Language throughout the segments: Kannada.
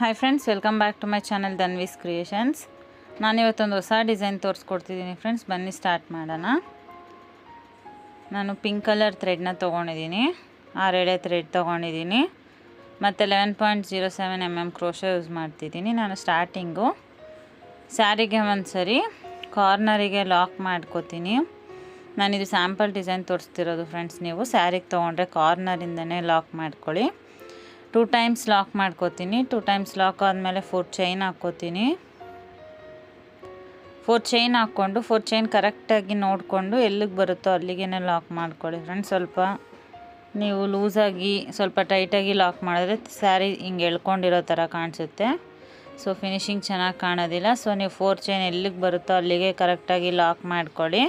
Hi friends, welcome back to my channel Dhanvi's creations. ನಾನಿವತ್ತೊಂದು ಹೊಸ ಡಿಸೈನ್ ತೋರಿಸ್ಕೊಡ್ತಿದ್ದೀನಿ ಫ್ರೆಂಡ್ಸ್. ಬನ್ನಿ ಸ್ಟಾರ್ಟ್ ಮಾಡೋಣ. ನಾನು ಪಿಂಕ್ ಕಲರ್ ಥ್ರೆಡ್ನ ತೊಗೊಂಡಿದ್ದೀನಿ, 6 ಎಳೆ ಥ್ರೆಡ್ ತೊಗೊಂಡಿದ್ದೀನಿ ಮತ್ತು 11.07 mm ಕ್ರೋಶೆ ಯೂಸ್ ಮಾಡ್ತಿದ್ದೀನಿ. ನಾನು ಸ್ಟಾರ್ಟಿಂಗು ಸ್ಯಾರಿಗೆ ಒಂದು ಸರಿ ಕಾರ್ನರಿಗೆ ಲಾಕ್ ಮಾಡ್ಕೋತೀನಿ. ನಾನಿದು ಸ್ಯಾಂಪಲ್ ಡಿಸೈನ್ ತೋರಿಸ್ತಿರೋದು ಫ್ರೆಂಡ್ಸ್. ನೀವು ಸ್ಯಾರಿಗೆ ತೊಗೊಂಡ್ರೆ ಕಾರ್ನರಿಂದನೇ ಲಾಕ್ ಮಾಡ್ಕೊಳ್ಳಿ. 2 ಟೈಮ್ಸ್ ಲಾಕ್ ಮಾಡ್ಕೋತೀನಿ. 2 ಟೈಮ್ಸ್ ಲಾಕ್ ಆದಮೇಲೆ 4 ಚೈನ್ ಹಾಕ್ಕೋತೀನಿ. 4 ಚೈನ್ ಹಾಕ್ಕೊಂಡು 4 ಚೈನ್ ಕರೆಕ್ಟಾಗಿ ನೋಡಿಕೊಂಡು ಎಲ್ಲಿಗೆ ಬರುತ್ತೋ ಅಲ್ಲಿಗೆ ಲಾಕ್ ಮಾಡ್ಕೊಳ್ಳಿ ಫ್ರೆಂಡ್ಸ್. ಸ್ವಲ್ಪ ನೀವು ಲೂಸಾಗಿ ಸ್ವಲ್ಪ ಟೈಟಾಗಿ ಲಾಕ್ ಮಾಡಿದ್ರೆ ಸ್ಯಾರಿ ಹಿಂಗೆ ಎಳ್ಕೊಂಡಿರೋ ಥರ ಕಾಣಿಸುತ್ತೆ. ಸೊ ಫಿನಿಶಿಂಗ್ ಚೆನ್ನಾಗಿ ಕಾಣೋದಿಲ್ಲ. ಸೊ ನೀವು 4 ಚೈನ್ ಎಲ್ಲಿಗೆ ಬರುತ್ತೋ ಅಲ್ಲಿಗೆ ಕರೆಕ್ಟಾಗಿ ಲಾಕ್ ಮಾಡ್ಕೊಳ್ಳಿ.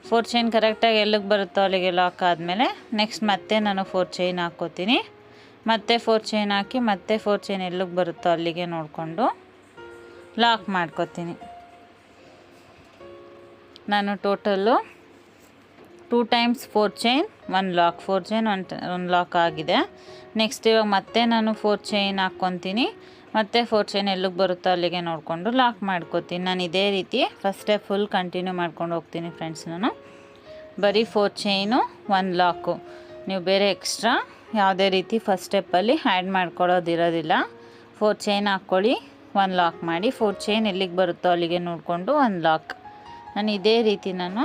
4 ಚೈನ್ ಕರೆಕ್ಟಾಗಿ ಎಲ್ಲಿಗೆ ಬರುತ್ತೋ ಅಲ್ಲಿಗೆ ಲಾಕ್ ಆದಮೇಲೆ ನೆಕ್ಸ್ಟ್ ಮತ್ತೆ ನಾನು 4 ಚೈನ್ ಹಾಕ್ಕೋತೀನಿ. ಮತ್ತೆ 4 ಚೈನ್ ಹಾಕಿ ಮತ್ತೆ 4 ಚೈನ್ ಎಲ್ಲಿಗೆ ಬರುತ್ತೋ ಅಲ್ಲಿಗೆ ನೋಡಿಕೊಂಡು ಲಾಕ್ ಮಾಡ್ಕೋತೀನಿ. ನಾನು total 2 times 4 chain 1 lock, 4 chain 1 lock ಆಗಿದೆ. ನೆಕ್ಸ್ಟ್ ಇವಾಗ ಮತ್ತೆ ನಾನು 4 ಚೈನ್ ಹಾಕ್ಕೊತೀನಿ. ಮತ್ತೆ 4 ಚೈನ್ ಎಲ್ಲಿಗೆ ಬರುತ್ತೋ ಅಲ್ಲಿಗೆ ನೋಡಿಕೊಂಡು ಲಾಕ್ ಮಾಡ್ಕೋತೀನಿ. ನಾನು ಇದೇ ರೀತಿ ಫಸ್ಟ್ ಸ್ಟೆಪ್ ಫುಲ್ ಕಂಟಿನ್ಯೂ ಮಾಡ್ಕೊಂಡು ಹೋಗ್ತೀನಿ ಫ್ರೆಂಡ್ಸ್. ನಾನು ಬರೀ 4 ಚೈನು 1 ಲಾಕು, ನೀವು ಬೇರೆ ಎಕ್ಸ್ಟ್ರಾ ಯಾವುದೇ ರೀತಿ ಫಸ್ಟ್ ಸ್ಟೆಪ್ಪಲ್ಲಿ ಆ್ಯಡ್ ಮಾಡ್ಕೊಳ್ಳೋದಿರೋದಿಲ್ಲ. 4 ಚೈನ್ ಹಾಕ್ಕೊಳ್ಳಿ, 1 ಲಾಕ್ ಮಾಡಿ, 4 ಚೈನ್ ಎಲ್ಲಿಗೆ ಬರುತ್ತೋ ಅಲ್ಲಿಗೆ ನೋಡಿಕೊಂಡು 1 ಲಾಕ್. ನಾನು ಇದೇ ರೀತಿ ನಾನು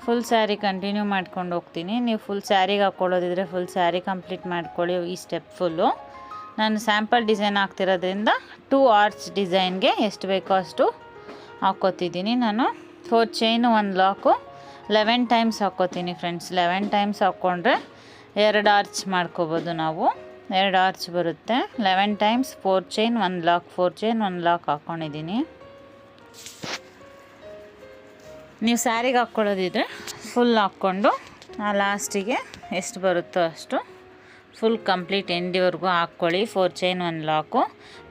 ಫುಲ್ ಸ್ಯಾರಿ ಕಂಟಿನ್ಯೂ ಮಾಡ್ಕೊಂಡು ಹೋಗ್ತೀನಿ. ನೀವು ಫುಲ್ ಸ್ಯಾರಿಗೆ ಹಾಕ್ಕೊಳ್ಳೋದಿದ್ರೆ ಫುಲ್ ಸ್ಯಾರಿ ಕಂಪ್ಲೀಟ್ ಮಾಡ್ಕೊಳ್ಳಿ ಈ ಸ್ಟೆಪ್ ಫುಲ್ಲು. ನಾನು ಸ್ಯಾಂಪಲ್ ಡಿಸೈನ್ ಹಾಕ್ತಿರೋದ್ರಿಂದ 2 ಆರ್ಚ್ ಡಿಸೈನ್ಗೆ ಎಷ್ಟು ಬೇಕೋ ಅಷ್ಟು ಹಾಕ್ಕೋತಿದ್ದೀನಿ. ನಾನು 4 ಚೈನು 1 ಲಾಕು 11 ಟೈಮ್ಸ್ ಹಾಕ್ಕೋತೀನಿ ಫ್ರೆಂಡ್ಸ್. 11 ಟೈಮ್ಸ್ ಹಾಕ್ಕೊಂಡ್ರೆ 2 ಆರ್ಚ್ ಮಾಡ್ಕೋಬೋದು ನಾವು. 2 ಆರ್ಚ್ ಬರುತ್ತೆ. 11 times 4 chain 1 lock, 4 chain 1 lock ಹಾಕ್ಕೊಂಡಿದ್ದೀನಿ. ನೀವು ಸ್ಯಾರಿಗೆ ಹಾಕ್ಕೊಳ್ಳೋದಿದ್ರೆ ಫುಲ್ ಹಾಕ್ಕೊಂಡು ಲಾಸ್ಟಿಗೆ ಎಷ್ಟು ಬರುತ್ತೋ ಅಷ್ಟು ಫುಲ್ ಕಂಪ್ಲೀಟ್ ಎಂಡಿವರೆಗೂ ಹಾಕ್ಕೊಳ್ಳಿ. 4 ಚೈನ್ 1 ಲಾಕು.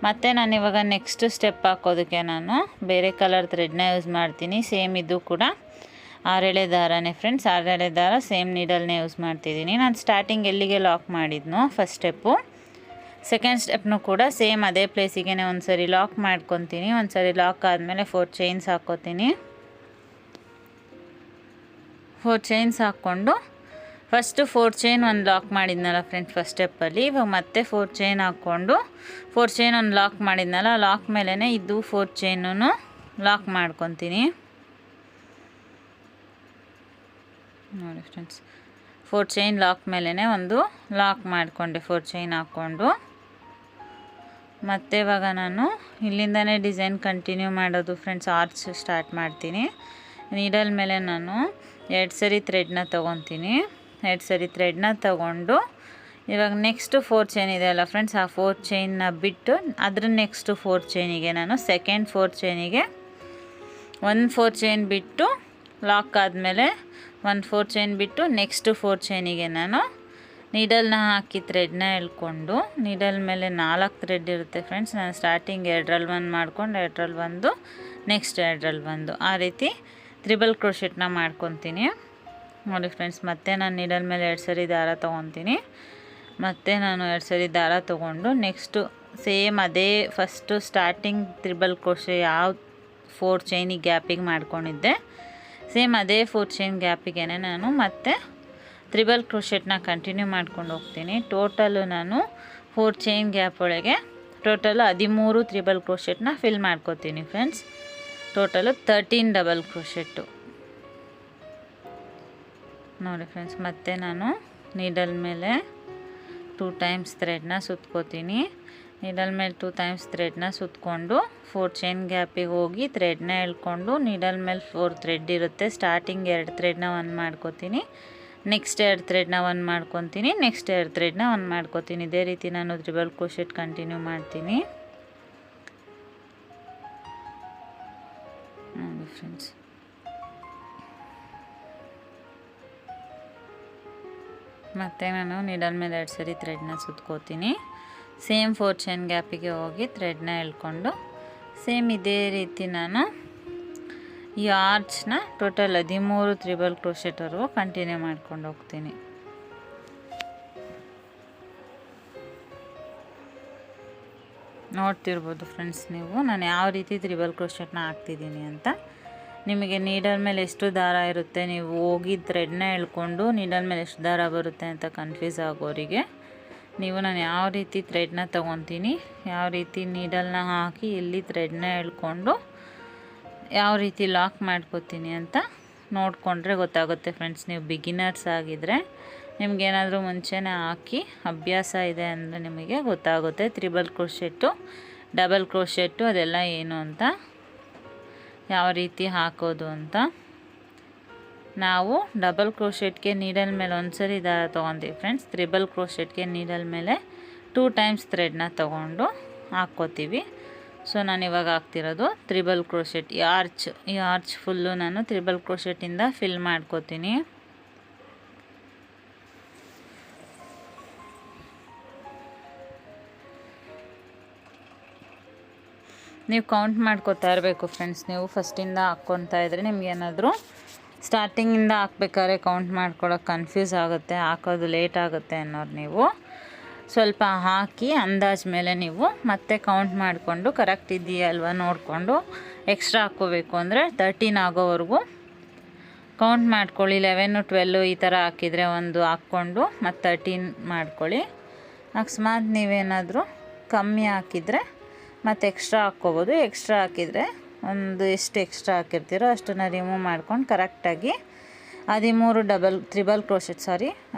ಮತ್ತು ನಾನಿವಾಗ ನೆಕ್ಸ್ಟ್ ಸ್ಟೆಪ್ ಹಾಕೋದಕ್ಕೆ ನಾನು ಬೇರೆ ಕಲರ್ ಥ್ರೆಡ್ನ ಯೂಸ್ ಮಾಡ್ತೀನಿ. ಸೇಮ್ ಇದು ಕೂಡ 6 ಎಳೆ ದಾರನೇ ಫ್ರೆಂಡ್ಸ್. 6 ಎಳೆ ದಾರ ಸೇಮ್ ನೀಡಲ್ನೇ ಯೂಸ್ ಮಾಡ್ತಿದ್ದೀನಿ. ನಾನು ಸ್ಟಾರ್ಟಿಂಗ್ ಎಲ್ಲಿಗೆ ಲಾಕ್ ಮಾಡಿದ್ನೋ ಫಸ್ಟ್ ಸ್ಟೆಪ್ಪು, ಸೆಕೆಂಡ್ ಸ್ಟೆಪ್ನು ಕೂಡ ಸೇಮ್ ಅದೇ ಪ್ಲೇಸಿಗೆ ಒಂದು ಸರಿ ಲಾಕ್ ಮಾಡ್ಕೊತೀನಿ. ಒಂದು ಸರಿ ಲಾಕ್ ಆದಮೇಲೆ 4 ಚೈನ್ಸ್ ಹಾಕ್ಕೋತೀನಿ. 4 ಚೈನ್ಸ್ ಹಾಕ್ಕೊಂಡು ಫಸ್ಟು 4 ಚೈನ್ 1 ಲಾಕ್ ಮಾಡಿದ್ನಲ್ಲ ಫ್ರೆಂಡ್ಸ್ ಫಸ್ಟ್ ಸ್ಟೆಪ್ಪಲ್ಲಿ. ಇವಾಗ ಮತ್ತೆ 4 ಚೈನ್ ಹಾಕ್ಕೊಂಡು 4 ಚೈನ್ 1 ಲಾಕ್ ಮಾಡಿದ್ನಲ್ಲ, ಲಾಕ್ ಮೇಲೇ ಇದು 4 ಚೈನೂ ಲಾಕ್ ಮಾಡ್ಕೊತೀನಿ ನೋಡಿ ಫ್ರೆಂಡ್ಸ್. 4 ಚೈನ್ ಲಾಕ್ ಮೇಲೇ ಒಂದು ಲಾಕ್ ಮಾಡಿಕೊಂಡೆ 4 ಚೈನ್ ಹಾಕ್ಕೊಂಡು. ಮತ್ತು ಇವಾಗ ನಾನು ಇಲ್ಲಿಂದನೇ ಡಿಸೈನ್ ಕಂಟಿನ್ಯೂ ಮಾಡೋದು ಫ್ರೆಂಡ್ಸ್. ಆರ್ಚ್ ಸ್ಟಾರ್ಟ್ ಮಾಡ್ತೀನಿ. ನೀಡಲ್ ಮೇಲೆ ನಾನು 2 ಸರಿ ಥ್ರೆಡ್ನ ತೊಗೊತೀನಿ. 2 ಸರಿ ಥ್ರೆಡ್ನ ತೊಗೊಂಡು ಇವಾಗ ನೆಕ್ಸ್ಟು 4 ಚೈನ್ ಇದೆ ಅಲ್ಲ ಫ್ರೆಂಡ್ಸ್, ಆ 4 ಚೈನ್ನ ಬಿಟ್ಟು ಅದ್ರ ನೆಕ್ಸ್ಟು 4 ಚೈನಿಗೆ ನಾನು ಸೆಕೆಂಡ್ 4 ಚೈನಿಗೆ 1 4 ಚೈನ್ ಬಿಟ್ಟು ಲಾಕ್ ಆದಮೇಲೆ 1 4 ಚೈನ್ ಬಿಟ್ಟು ನೆಕ್ಸ್ಟು 4 ಚೈನಿಗೆ ನಾನು ನೀಡಲ್ನ ಹಾಕಿ ಥ್ರೆಡ್ನ ಎಳ್ಕೊಂಡು, ನೀಡಲ್ ಮೇಲೆ 4 ಥ್ರೆಡ್ ಇರುತ್ತೆ ಫ್ರೆಂಡ್ಸ್. ನಾನು ಸ್ಟಾರ್ಟಿಂಗ್ 2ರಲ್ಲಿ 1 ಮಾಡ್ಕೊಂಡು 2ರಲ್ಲಿ 1, ನೆಕ್ಸ್ಟ್ 2ರಲ್ಲಿ 1, ಆ ರೀತಿ ತ್ರಿಬಲ್ ಕ್ರೋಶೆಟ್ನ ಮಾಡ್ಕೊತೀನಿ ನೋಡಿ ಫ್ರೆಂಡ್ಸ್. ಮತ್ತೆ ನಾನು ನೀಡಲ್ ಮೇಲೆ 2 ಸರಿ ದಾರ ತೊಗೊತೀನಿ. ಮತ್ತು ನಾನು 2 ಸರಿ ದಾರ ತೊಗೊಂಡು ನೆಕ್ಸ್ಟು ಸೇಮ್ ಅದೇ ಫಸ್ಟು ಸ್ಟಾರ್ಟಿಂಗ್ ತ್ರಿಬಲ್ ಕ್ರೋಶೆ ಯಾವ 4 ಚೈನಿಗೆ ಗ್ಯಾಪಿಗೆ ಮಾಡ್ಕೊಂಡಿದ್ದೆ ಸೇಮ್ ಅದೇ 4 ಚೈನ್ ಗ್ಯಾಪಿಗೆ ನಾನು ಮತ್ತೆ ತ್ರಿಬಲ್ ಕ್ರೋಶೆಟ್ನ ಕಂಟಿನ್ಯೂ ಮಾಡ್ಕೊಂಡು ಹೋಗ್ತೀನಿ. ಟೋಟಲು ನಾನು 4 ಚೈನ್ ಗ್ಯಾಪ್ ಒಳಗೆ ಟೋಟಲು 13 ತ್ರಿಬಲ್ ಕ್ರೋಶೆಟ್ನ ಫಿಲ್ ಮಾಡ್ಕೋತೀನಿ ಫ್ರೆಂಡ್ಸ್. ಟೋಟಲು 13 ಡಬಲ್ ಕ್ರೋಶೆಟ್ಟು ನೋಡಿ ಫ್ರೆಂಡ್ಸ್. ಮತ್ತು ನಾನು ನೀಡಲ್ ಮೇಲೆ 2 ಟೈಮ್ಸ್ ಥ್ರೆಡ್ನ ಸುತ್ಕೋತೀನಿ. ನೀಡಲ್ ಮೇಲೆ 2 ಟೈಮ್ಸ್ ಥ್ರೆಡ್ನ ಸುತ್ಕೊಂಡು 4 ಚೈನ್ ಗ್ಯಾಪಿಗೆ ಹೋಗಿ ಥ್ರೆಡ್ನ ಎಳ್ಕೊಂಡು ನೀಡಲ್ ಮೇಲೆ 4 ಥ್ರೆಡ್ ಇರುತ್ತೆ. ಸ್ಟಾರ್ಟಿಂಗ್ 2 ಥ್ರೆಡ್ನ 1 ಮಾಡ್ಕೋತೀನಿ, ನೆಕ್ಸ್ಟ್ 2 ಥ್ರೆಡ್ನ 1 ಮಾಡ್ಕೊತೀನಿ, ನೆಕ್ಸ್ಟ್ 2 ಥ್ರೆಡ್ನ 1 ಮಾಡ್ಕೋತೀನಿ. ಇದೇ ರೀತಿ ನಾನು ತ್ರಿಬಲ್ ಕ್ರೋಶೆಟ್ ಕಂಟಿನ್ಯೂ ಮಾಡ್ತೀನಿ ನೋಡಿ ಫ್ರೆಂಡ್ಸ್. ಮತ್ತು ನಾನು ನೀಡಲ್ ಮೇಲೆ 2 ಸರಿ ಥ್ರೆಡ್ನ ಸುತ್ಕೋತೀನಿ. ಸೇಮ್ 4 ಚೈನ್ ಗ್ಯಾಪಿಗೆ ಹೋಗಿ ಥ್ರೆಡ್ನ ಎಳ್ಕೊಂಡು ಸೇಮ್ ಇದೇ ರೀತಿ ನಾನು ಈ ಆರ್ಚ್ನ ಟೋಟಲ್ 13 ತ್ರಿಬಲ್ ಕ್ರೋಶೆಟ್ವರೆಗೂ ಕಂಟಿನ್ಯೂ ಮಾಡ್ಕೊಂಡು ಹೋಗ್ತೀನಿ. ನೋಡ್ತಿರ್ಬೋದು ಫ್ರೆಂಡ್ಸ್ ನೀವು ನಾನು ಯಾವ ರೀತಿ ತ್ರಿಬಲ್ ಕ್ರೋಶೆಟ್ನ ಹಾಕ್ತಿದ್ದೀನಿ ಅಂತ. ನಿಮಗೆ ನೀಡಲ್ ಮೇಲೆ ಎಷ್ಟು ದಾರ ಇರುತ್ತೆ, ನೀವು ಹೋಗಿ ಥ್ರೆಡ್ನ ಎಳ್ಕೊಂಡು ನೀಡಲ್ ಮೇಲೆ ಎಷ್ಟು ದಾರ ಬರುತ್ತೆ ಅಂತ ಕನ್ಫ್ಯೂಸ್ ಆಗೋರಿಗೆ ನೀವು ನಾನು ಯಾವ ರೀತಿ ಥ್ರೆಡ್ನ ತೊಗೊತೀನಿ, ಯಾವ ರೀತಿ ನೀಡಲ್ನ ಹಾಕಿ ಇಲ್ಲಿ ಥ್ರೆಡ್ನ ಎಳ್ಕೊಂಡು ಯಾವ ರೀತಿ ಲಾಕ್ ಮಾಡ್ಕೋತೀನಿ ಅಂತ ನೋಡಿಕೊಂಡ್ರೆ ಗೊತ್ತಾಗುತ್ತೆ ಫ್ರೆಂಡ್ಸ್. ನೀವು ಬಿಗಿನರ್ಸ್ ಆಗಿದ್ದರೆ ನಿಮಗೇನಾದರೂ ಮುಂಚೆನೇ ಹಾಕಿ ಅಭ್ಯಾಸ ಇದೆ ಅಂದರೆ ನಿಮಗೆ ಗೊತ್ತಾಗುತ್ತೆ ತ್ರಿಬಲ್ ಕ್ರೋಶೆಟ್ಟು, ಡಬಲ್ ಕ್ರೋಶೆಟ್ಟು ಅದೆಲ್ಲ ಏನು ಅಂತ, ಯಾವ ರೀತಿ ಹಾಕೋದು ಅಂತ. ನಾವು ಡಬಲ್ ಕ್ರೋಶೆಟ್ಗೆ ನೀಡಲ್ ಮೇಲೆ ಒಂದ್ಸರಿ ದಾರ ತೊಗೊತೀವಿ ಫ್ರೆಂಡ್ಸ್. ತ್ರಿಬಲ್ ಕ್ರೋಶೆಟ್ಗೆ ನೀಡಲ್ ಮೇಲೆ 2 ಟೈಮ್ಸ್ ಥ್ರೆಡ್ನ ತೊಗೊಂಡು ಹಾಕ್ಕೋತೀವಿ. ಸೊ ನಾನು ಇವಾಗ ಹಾಕ್ತಿರೋದು ತ್ರಿಬಲ್ ಕ್ರೋಶೆಟ್. ಈ ಆರ್ಚ್ ಫುಲ್ಲು ನಾನು ತ್ರಿಬಲ್ ಕ್ರೋಶೆಟ್ಟಿಂದ ಫಿಲ್ ಮಾಡ್ಕೋತೀನಿ. ನೀವು ಕೌಂಟ್ ಮಾಡ್ಕೋತಾ ಇರಬೇಕು ಫ್ರೆಂಡ್ಸ್. ನೀವು ಫಸ್ಟಿಂದ ಹಾಕ್ಕೊತಾ ಇದ್ದರೆ ನಿಮ್ಗೇನಾದರೂ ಸ್ಟಾರ್ಟಿಂಗಿಂದ ಹಾಕ್ಬೇಕಾದ್ರೆ ಕೌಂಟ್ ಮಾಡ್ಕೊಳ್ಳೋಕೆ ಕನ್ಫ್ಯೂಸ್ ಆಗುತ್ತೆ, ಹಾಕೋದು ಲೇಟ್ ಆಗುತ್ತೆ ಅನ್ನೋರು ನೀವು ಸ್ವಲ್ಪ ಹಾಕಿ ಅಂದಾಜು ಮೇಲೆ ನೀವು ಮತ್ತೆ ಕೌಂಟ್ ಮಾಡಿಕೊಂಡು ಕರೆಕ್ಟ್ ಇದೆಯಾ ಅಲ್ವಾ ನೋಡಿಕೊಂಡು ಎಕ್ಸ್ಟ್ರಾ ಹಾಕ್ಕೋಬೇಕು ಅಂದರೆ 13 ಆಗೋವರೆಗೂ ಕೌಂಟ್ ಮಾಡ್ಕೊಳ್ಳಿ. 11, 12 ಈ ಥರ ಹಾಕಿದರೆ ಒಂದು ಹಾಕ್ಕೊಂಡು ಮತ್ತು 13 ಮಾಡ್ಕೊಳ್ಳಿ. ಅಕಸ್ಮಾತ್ ನೀವೇನಾದರೂ ಕಮ್ಮಿ ಹಾಕಿದರೆ ಮತ್ತು ಎಕ್ಸ್ಟ್ರಾ ಹಾಕ್ಕೋಬೋದು. ಎಕ್ಸ್ಟ್ರಾ ಹಾಕಿದರೆ ಒಂದು ಎಷ್ಟು ಎಕ್ಸ್ಟ್ರಾ ಹಾಕಿರ್ತೀರೋ ಅಷ್ಟನ್ನು ರಿಮೂವ್ ಮಾಡ್ಕೊಂಡು ಕರೆಕ್ಟಾಗಿ 13 ತ್ರಿಬಲ್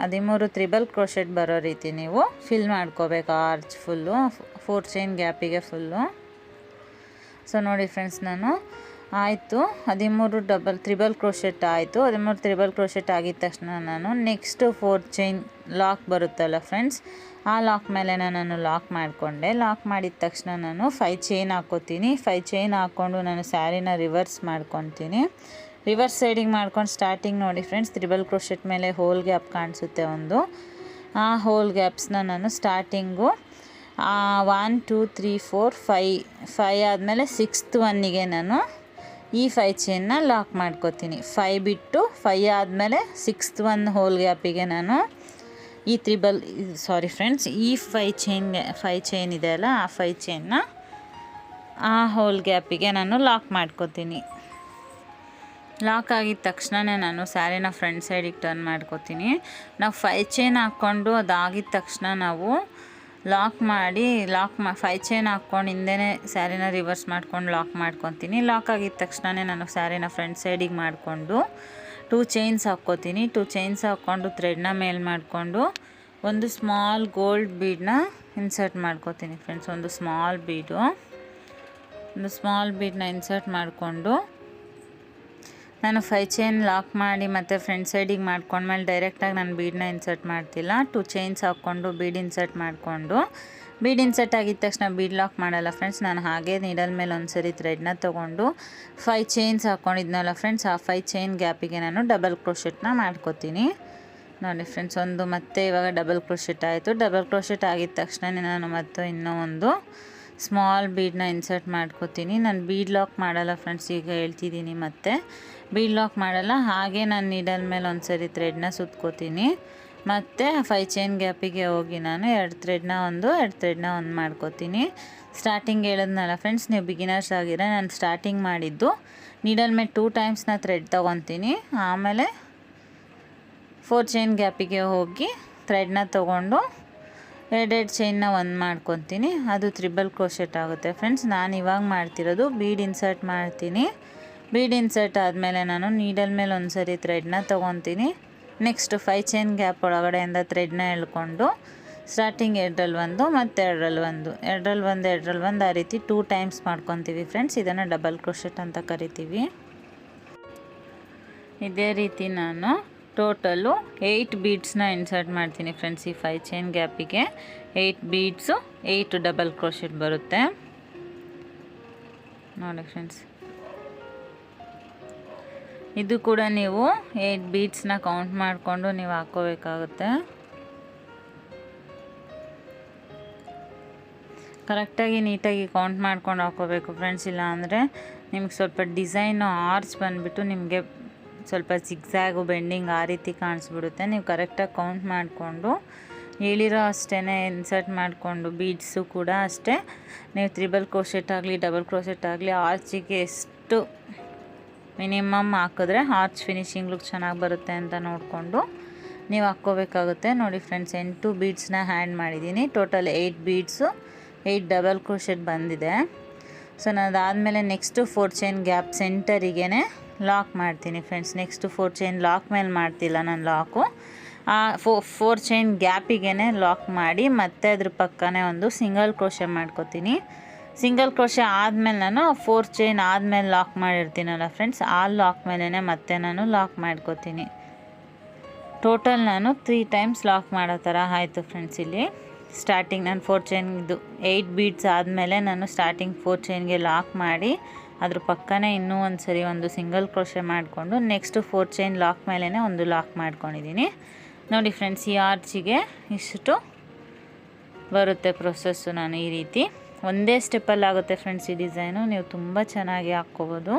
ಕ್ರೋಶೆಟ್ ಬರೋ ರೀತಿ ನೀವು ಫಿಲ್ ಮಾಡ್ಕೋಬೇಕು ಆರ್ಚ್ ಫುಲ್ಲು, 4 ಚೈನ್ ಗ್ಯಾಪಿಗೆ ಫುಲ್ಲು. ಸೊ ನೋಡಿ ಫ್ರೆಂಡ್ಸ್, ನಾನು ಆಯಿತು 13 ತ್ರಿಬಲ್ ಕ್ರೋಶೆಟ್ ಆಯಿತು. 13 ತ್ರಿಬಲ್ ಕ್ರೋಶೆಟ್ ಆಗಿದ ತಕ್ಷಣ ನಾನು ನೆಕ್ಸ್ಟ್ 4 ಚೈನ್ ಲಾಕ್ ಬರುತ್ತಲ್ಲ ಫ್ರೆಂಡ್ಸ್, ಆ ಲಾಕ್ ಮೇಲೆ ನಾನು ಲಾಕ್ ಮಾಡಿಕೊಂಡೆ. ಲಾಕ್ ಮಾಡಿದ ತಕ್ಷಣ ನಾನು 5 ಚೈನ್ ಹಾಕ್ಕೋತೀನಿ. 5 ಚೈನ್ ಹಾಕ್ಕೊಂಡು ನಾನು ಸ್ಯಾರಿನ ರಿವರ್ಸ್ ಮಾಡ್ಕೊತೀನಿ. ರಿವರ್ಸ್ ಸೈಡಿಗೆ ಮಾಡ್ಕೊಂಡು ಸ್ಟಾರ್ಟಿಂಗ್ ನೋಡಿ ಫ್ರೆಂಡ್ಸ್, ತ್ರಿಬಲ್ ಕ್ರೋಶೆಟ್ ಮೇಲೆ ಹೋಲ್ ಗ್ಯಾಪ್ ಕಾಣಿಸುತ್ತೆ ಒಂದು, ಆ ಹೋಲ್ ಗ್ಯಾಪ್ಸ್ನ ನಾನು ಸ್ಟಾರ್ಟಿಂಗು 1 2 3 4 5 ಆದಮೇಲೆ 6th ಒನ್ನಿಗೆ ನಾನು ಈ 5 ಚೈನ್ನ ಲಾಕ್ ಮಾಡ್ಕೋತೀನಿ. 5 ಬಿಟ್ಟು 5 ಆದಮೇಲೆ 6th ಒನ್ ಹೋಲ್ ಗ್ಯಾಪಿಗೆ ನಾನು ಈ ಈ 5 ಚೈನ್ ಇದೆ ಅಲ್ಲ, ಆ 5 ಚೈನ್ನ ಆ ಹೋಲ್ ಗ್ಯಾಪಿಗೆ ನಾನು ಲಾಕ್ ಮಾಡ್ಕೋತೀನಿ. ಲಾಕ್ ಆಗಿದ ತಕ್ಷಣವೇ ನಾನು ಸ್ಯಾರಿನ ಫ್ರಂಟ್ ಸೈಡಿಗೆ ಟರ್ನ್ ಮಾಡ್ಕೋತೀನಿ. ನಾವು 5 ಚೈನ್ ಹಾಕ್ಕೊಂಡು ಅದಾಗಿದ ತಕ್ಷಣ ನಾವು 5 ಚೈನ್ ಹಾಕ್ಕೊಂಡು ಹಿಂದೆನೇ ಸ್ಯಾರಿನ ರಿವರ್ಸ್ ಮಾಡ್ಕೊಂಡು ಲಾಕ್ ಮಾಡ್ಕೊತೀನಿ. ಲಾಕ್ ಆಗಿದ ತಕ್ಷಣವೇ ನಾನು ಸ್ಯಾರಿನ ಫ್ರಂಟ್ ಸೈಡಿಗೆ ಮಾಡಿಕೊಂಡು 2 ಚೈನ್ಸ್ ಹಾಕ್ಕೋತೀನಿ. 2 ಚೈನ್ಸ್ ಹಾಕ್ಕೊಂಡು ಥ್ರೆಡ್ನ ಮೇಲೆ ಮಾಡಿಕೊಂಡು ಒಂದು ಸ್ಮಾಲ್ ಗೋಲ್ಡ್ ಬೀಡನ್ನ ಇನ್ಸರ್ಟ್ ಮಾಡ್ಕೋತೀನಿ ಫ್ರೆಂಡ್ಸ್. ಒಂದು ಸ್ಮಾಲ್ ಬೀಡನ್ನ ಇನ್ಸರ್ಟ್ ಮಾಡಿಕೊಂಡು ನಾನು 5 ಚೈನ್ ಲಾಕ್ ಮಾಡಿ ಮತ್ತು ಫ್ರಂಟ್ ಸೈಡಿಗೆ ಮಾಡ್ಕೊಂಡ್ಮೇಲೆ ಡೈರೆಕ್ಟಾಗಿ ನಾನು ಬೀಡನ್ನ ಇನ್ಸರ್ಟ್ ಮಾಡ್ತಿಲ್ಲ. 2 ಚೈನ್ಸ್ ಹಾಕ್ಕೊಂಡು ಬೀಡ್ ಇನ್ಸರ್ಟ್ ಮಾಡಿಕೊಂಡು, ಬೀಡ್ ಇನ್ಸರ್ಟ್ ಆಗಿದ ತಕ್ಷಣ ಬೀಡ್ ಲಾಕ್ ಮಾಡಲ್ಲ ಫ್ರೆಂಡ್ಸ್. ನಾನು ಹಾಗೆ ನೀಡಲ್ ಮೇಲೆ ಒಂದ್ಸರಿ ಥ್ರೆಡ್ನ ತೊಗೊಂಡು 5 ಚೈನ್ಸ್ ಹಾಕ್ಕೊಂಡಿದ್ನಲ್ಲ ಫ್ರೆಂಡ್ಸ್, ಆ 5 ಚೈನ್ ಗ್ಯಾಪಿಗೆ ನಾನು ಡಬಲ್ ಕ್ರೋಶೆಟ್ನ ಮಾಡ್ಕೋತೀನಿ. ನೋಡಿ ಫ್ರೆಂಡ್ಸ್, ಒಂದು ಮತ್ತೆ ಇವಾಗ ಡಬಲ್ ಕ್ರೋಶೆಟ್ ಆಯಿತು. ಡಬಲ್ ಕ್ರೋಶೆಟ್ ಆಗಿದ ತಕ್ಷಣ ನಾನು ಮತ್ತು ಇನ್ನೂ ಒಂದು ಸ್ಮಾಲ್ ಬೀಡನ್ನ ಇನ್ಸರ್ಟ್ ಮಾಡ್ಕೋತೀನಿ. ನಾನು ಬೀಡ್ ಲಾಕ್ ಮಾಡಲ್ಲ ಫ್ರೆಂಡ್ಸ್, ಈಗ ಹೇಳ್ತಿದ್ದೀನಿ. ಮತ್ತು ಬೀಡ್ ಲಾಕ್ ಮಾಡಲ್ಲ, ಹಾಗೆ ನಾನು ನೀಡಲ್ ಮೇಲೆ ಒಂದ್ಸರಿ ಥ್ರೆಡ್ನ ಸುತ್ಕೋತೀನಿ. ಮತ್ತು 5 ಚೈನ್ ಗ್ಯಾಪಿಗೆ ಹೋಗಿ ನಾನು 2 ಥ್ರೆಡ್ನ ಒಂದು ಮಾಡ್ಕೋತೀನಿ. ಸ್ಟಾರ್ಟಿಂಗ್ ಹೇಳಿದ್ನಲ್ಲ ಫ್ರೆಂಡ್ಸ್, ನೀವು ಬಿಗಿನರ್ಸ್ ಆಗಿದ್ರೆ ನಾನು ಸ್ಟಾರ್ಟಿಂಗ್ ಮಾಡಿದ್ದು ನೀಡಲ್ ಮೇಲೆ 2 ಟೈಮ್ಸ್ನ ಥ್ರೆಡ್ ತೊಗೊತೀನಿ. ಆಮೇಲೆ 4 ಚೈನ್ ಗ್ಯಾಪಿಗೆ ಹೋಗಿ ಥ್ರೆಡ್ನ ತೊಗೊಂಡು 2 ಚೈನ್ನ ಒಂದು ಮಾಡ್ಕೊತೀನಿ. ಅದು ತ್ರಿಬಲ್ ಕ್ರೋಶೆಟ್ ಆಗುತ್ತೆ ಫ್ರೆಂಡ್ಸ್. ನಾನು ಇವಾಗ ಮಾಡ್ತಿರೋದು ಬೀಡ್ ಇನ್ಸರ್ಟ್ ಮಾಡ್ತೀನಿ. ಬೀಡ್ ಇನ್ಸರ್ಟ್ ಆದಮೇಲೆ ನಾನು ನೀಡಲ್ ಮೇಲೆ ಒಂದ್ಸರಿ ಥ್ರೆಡ್ನ ತೊಗೊತೀನಿ. ನೆಕ್ಸ್ಟ್ 5 ಚೈನ್ ಗ್ಯಾಪ್ ಒಳಗಡೆಯಿಂದ ಥ್ರೆಡ್ನ ಎಳ್ಕೊಂಡು ಸ್ಟಾರ್ಟಿಂಗ್ 2ರಲ್ಲಿ ಒಂದು ಮತ್ತು 2ರಲ್ಲಿ ಒಂದು ಆ ರೀತಿ 2 ಟೈಮ್ಸ್ ಮಾಡ್ಕೊತೀವಿ ಫ್ರೆಂಡ್ಸ್. ಇದನ್ನು ಡಬಲ್ ಕ್ರೋಶೆಟ್ ಅಂತ ಕರಿತೀವಿ. ಇದೇ ರೀತಿ ನಾನು ಟೋಟಲು 8 ಬೀಡ್ಸ್ನ ಇನ್ಸರ್ಟ್ ಮಾಡ್ತೀನಿ ಫ್ರೆಂಡ್ಸ್. ಈ 5 ಚೈನ್ ಗ್ಯಾಪಿಗೆ 8 ಬೀಡ್ಸು, 8 ಡಬಲ್ ಕ್ರೋಶೆಟ್ ಬರುತ್ತೆ ನೋಡಿ ಫ್ರೆಂಡ್ಸ್. ಇದು ಕೂಡ ನೀವು 8 ಬೀಡ್ಸ್ನ ಕೌಂಟ್ ಮಾಡಿಕೊಂಡು ನೀವು ಹಾಕ್ಕೋಬೇಕಾಗುತ್ತೆ. ಕರೆಕ್ಟಾಗಿ ನೀಟಾಗಿ ಕೌಂಟ್ ಮಾಡ್ಕೊಂಡು ಹಾಕ್ಕೋಬೇಕು ಫ್ರೆಂಡ್ಸ್. ಇಲ್ಲ ಅಂದರೆ ನಿಮ್ಗೆ ಸ್ವಲ್ಪ ಡಿಸೈನು ಆರ್ಚ್ ಬಂದುಬಿಟ್ಟು ನಿಮಗೆ ಸ್ವಲ್ಪ ಜಿಗ್ಜ್ಯಾಗು ಬೆಂಡಿಂಗ್ ಆ ರೀತಿ ಕಾಣಿಸ್ಬಿಡುತ್ತೆ. ನೀವು ಕರೆಕ್ಟಾಗಿ ಕೌಂಟ್ ಮಾಡಿಕೊಂಡು ಹೇಳಿರೋ ಅಷ್ಟೇ ಇನ್ಸರ್ಟ್ ಮಾಡಿಕೊಂಡು ಬೀಡ್ಸು ಕೂಡ ಅಷ್ಟೇ ನೀವು ತ್ರಿಬಲ್ ಕ್ರೋಶೆಟ್ ಆಗಲಿ ಡಬಲ್ ಕ್ರೋಶೆಟ್ ಆಗಲಿ ಆರ್ಚಿಗೆ ಎಷ್ಟು ಮಿನಿಮಮ್ ಹಾಕಿದ್ರೆ ಆರ್ಚ್ ಫಿನಿಶಿಂಗ್ ಲುಕ್ ಚೆನ್ನಾಗಿ ಬರುತ್ತೆ ಅಂತ ನೋಡಿಕೊಂಡು ನೀವು ಹಾಕ್ಕೋಬೇಕಾಗುತ್ತೆ. ನೋಡಿ ಫ್ರೆಂಡ್ಸ್ 8 ಬೀಡ್ಸ್ನ ಹ್ಯಾಂಡ್ ಮಾಡಿದ್ದೀನಿ. ಟೋಟಲ್ 8 ಬೀಡ್ಸು 8 ಡಬಲ್ ಕ್ರೋಶೆಟ್ ಬಂದಿದೆ. ಸೊ ನಾನು ಅದಾದಮೇಲೆ ನೆಕ್ಸ್ಟು 4 ಚೈನ್ ಗ್ಯಾಪ್ ಸೆಂಟರಿಗೇ ಲಾಕ್ ಮಾಡ್ತೀನಿ ಫ್ರೆಂಡ್ಸ್. ನೆಕ್ಸ್ಟು 4 ಚೈನ್ ಲಾಕ್ ಮೇಲೆ ಮಾಡ್ತಿಲ್ಲ ನಾನು ಲಾಕು, ಆ 4 ಚೈನ್ ಗ್ಯಾಪಿಗೆ ಲಾಕ್ ಮಾಡಿ ಮತ್ತೆ ಅದ್ರ ಪಕ್ಕನೇ ಒಂದು ಸಿಂಗಲ್ ಕ್ರೋಶೆ ಮಾಡ್ಕೋತೀನಿ. ಸಿಂಗಲ್ ಕ್ರೋಶೆ ಆದಮೇಲೆ ನಾನು 4 ಚೈನ್ ಆದಮೇಲೆ ಲಾಕ್ ಮಾಡಿರ್ತೀನಲ್ಲ ಫ್ರೆಂಡ್ಸ್, ಆ ಲಾಕ್ ಮೇಲೇ ಮತ್ತೆ ನಾನು ಲಾಕ್ ಮಾಡ್ಕೋತೀನಿ. ಟೋಟಲ್ ನಾನು 3 ಟೈಮ್ಸ್ ಲಾಕ್ ಮಾಡೋ ಥರ ಆಯಿತು ಫ್ರೆಂಡ್ಸ್. ಇಲ್ಲಿ ಸ್ಟಾರ್ಟಿಂಗ್ ನಾನು 4 ಚೈನ್ದು 8 ಬೀಡ್ಸ್ ಆದಮೇಲೆ ನಾನು ಸ್ಟಾರ್ಟಿಂಗ್ 4 ಚೈನ್ಗೆ ಲಾಕ್ ಮಾಡಿ ಅದ್ರ ಪಕ್ಕನೇ ಇನ್ನೂ ಒಂದು ಸರಿ ಒಂದು ಸಿಂಗಲ್ ಕ್ರೋಶೆ ಮಾಡಿಕೊಂಡು ನೆಕ್ಸ್ಟು 4 ಚೈನ್ ಲಾಕ್ ಮೇಲೇ ಒಂದು ಲಾಕ್ ಮಾಡ್ಕೊಂಡಿದ್ದೀನಿ. ನೋಡಿ ಫ್ರೆಂಡ್ಸ್, ಈ ಆರ್ಚಿಗೆ ಇಷ್ಟು ಬರುತ್ತೆ ಪ್ರೊಸೆಸ್ಸು. ನಾನು ಈ ರೀತಿ ಒಂದೇ ಸ್ಟೆಪ್ಪಲ್ಲಿ ಆಗುತ್ತೆ ಫ್ರೆಂಡ್ಸ್ ಈ ಡಿಸೈನು. ನೀವು ತುಂಬ ಚೆನ್ನಾಗಿ ಹಾಕ್ಕೋಬೋದು.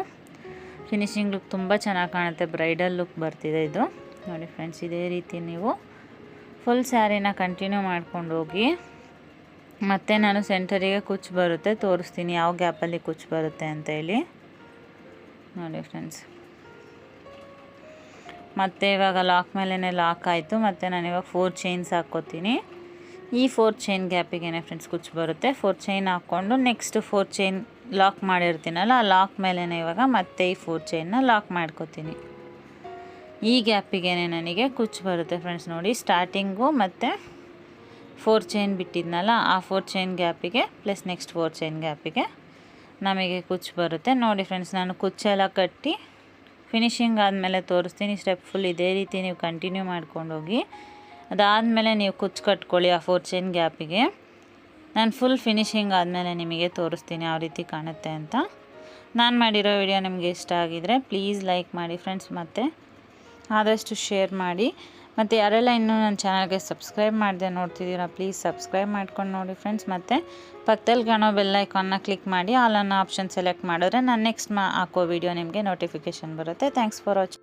ಫಿನಿಶಿಂಗ್ ಲುಕ್ ತುಂಬ ಚೆನ್ನಾಗಿ ಕಾಣುತ್ತೆ, ಬ್ರೈಡಲ್ ಲುಕ್ ಬರ್ತಿದೆ ಇದು. ನೋಡಿ ಫ್ರೆಂಡ್ಸ್, ಇದೇ ರೀತಿ ನೀವು ಫುಲ್ ಸ್ಯಾರಿನ ಕಂಟಿನ್ಯೂ ಮಾಡ್ಕೊಂಡು ಹೋಗಿ. ಮತ್ತು ನಾನು ಸೆಂಟರಿಗೆ ಕುಚ್ಚು ಬರುತ್ತೆ ತೋರಿಸ್ತೀನಿ, ಯಾವ ಗ್ಯಾಪಲ್ಲಿ ಕುಚ್ಚು ಬರುತ್ತೆ ಅಂತೇಳಿ. ನೋಡಿ ಫ್ರೆಂಡ್ಸ್, ಮತ್ತು ಇವಾಗ ಲಾಕ್ ಮೇಲೇ ಲಾಕ್ ಆಯಿತು. ಮತ್ತು ನಾನಿವಾಗ 4 ಚೈನ್ಸ್ ಹಾಕ್ಕೋತೀನಿ. ಈ 4 ಚೈನ್ ಗ್ಯಾಪಿಗೆ ಫ್ರೆಂಡ್ಸ್ ಕುಚ್ಚು ಬರುತ್ತೆ. 4 ಚೈನ್ ಹಾಕ್ಕೊಂಡು ನೆಕ್ಸ್ಟ್ 4 ಚೈನ್ ಲಾಕ್ ಮಾಡಿರ್ತೀನಲ್ಲ, ಆ ಲಾಕ್ ಮೇಲೇ ಇವಾಗ ಮತ್ತೆ ಈ 4 ಚೈನ್ನ ಲಾಕ್ ಮಾಡ್ಕೋತೀನಿ. ಈ ಗ್ಯಾಪಿಗೆ ನನಗೆ ಕುಚ್ಚು ಬರುತ್ತೆ ಫ್ರೆಂಡ್ಸ್. ನೋಡಿ, ಸ್ಟಾರ್ಟಿಂಗು ಮತ್ತು 4 ಚೈನ್ ಬಿಟ್ಟಿದ್ನಲ್ಲ, ಆ 4 ಚೈನ್ ಗ್ಯಾಪಿಗೆ ಪ್ಲಸ್ ನೆಕ್ಸ್ಟ್ 4 ಚೈನ್ ಗ್ಯಾಪಿಗೆ ನಮಗೆ ಕುಚ್ಚು ಬರುತ್ತೆ. ನೋಡಿ ಫ್ರೆಂಡ್ಸ್, ನಾನು ಕುಚ್ಚೆಲ್ಲ ಕಟ್ಟಿ ಫಿನಿಶಿಂಗ್ ಆದಮೇಲೆ ತೋರಿಸ್ತೀನಿ. ಸ್ಟೆಪ್ ಫುಲ್ ಇದೇ ರೀತಿ ನೀವು ಕಂಟಿನ್ಯೂ ಮಾಡ್ಕೊಂಡು ಹೋಗಿ. ಅದಾದಮೇಲೆ ನೀವು ಕುಚ್ಚು ಕಟ್ಕೊಳ್ಳಿ ಆ 4 ಚೈನ್ ಗ್ಯಾಪಿಗೆ. ನಾನು ಫುಲ್ ಫಿನಿಶಿಂಗ್ ಆದಮೇಲೆ ನಿಮಗೆ ತೋರಿಸ್ತೀನಿ ಯಾವ ರೀತಿ ಕಾಣುತ್ತೆ ಅಂತ. ನಾನು ಮಾಡಿರೋ ವಿಡಿಯೋ ನಿಮಗೆ ಇಷ್ಟ ಆಗಿದರೆ ಪ್ಲೀಸ್ ಲೈಕ್ ಮಾಡಿ ಫ್ರೆಂಡ್ಸ್, ಮತ್ತು ಆದಷ್ಟು ಶೇರ್ ಮಾಡಿ. ಮತ್ತು ಯಾರೆಲ್ಲ ಇನ್ನೂ ನನ್ನ ಚಾನಲ್ಗೆ ಸಬ್ಸ್ಕ್ರೈಬ್ ಮಾಡದೆ ನೋಡ್ತಿದ್ದೀರಾ ಪ್ಲೀಸ್ ಸಬ್ಸ್ಕ್ರೈಬ್ ಮಾಡ್ಕೊಂಡು ನೋಡಿ ಫ್ರೆಂಡ್ಸ್. ಮತ್ತು ಪಕ್ಕದಲ್ಲಿ ಕಾಣೋ ಬೆಲ್ ಐಕಾನ್ನ ಕ್ಲಿಕ್ ಮಾಡಿ ಆಲ್ ಅನ್ನೋ ಆಪ್ಷನ್ ಸೆಲೆಕ್ಟ್ ಮಾಡಿದ್ರೆ ನಾನು ನೆಕ್ಸ್ಟ್ ಹಾಕೋ ವಿಡಿಯೋ ನಿಮಗೆ ನೋಟಿಫಿಕೇಷನ್ ಬರುತ್ತೆ. Thanks for watching.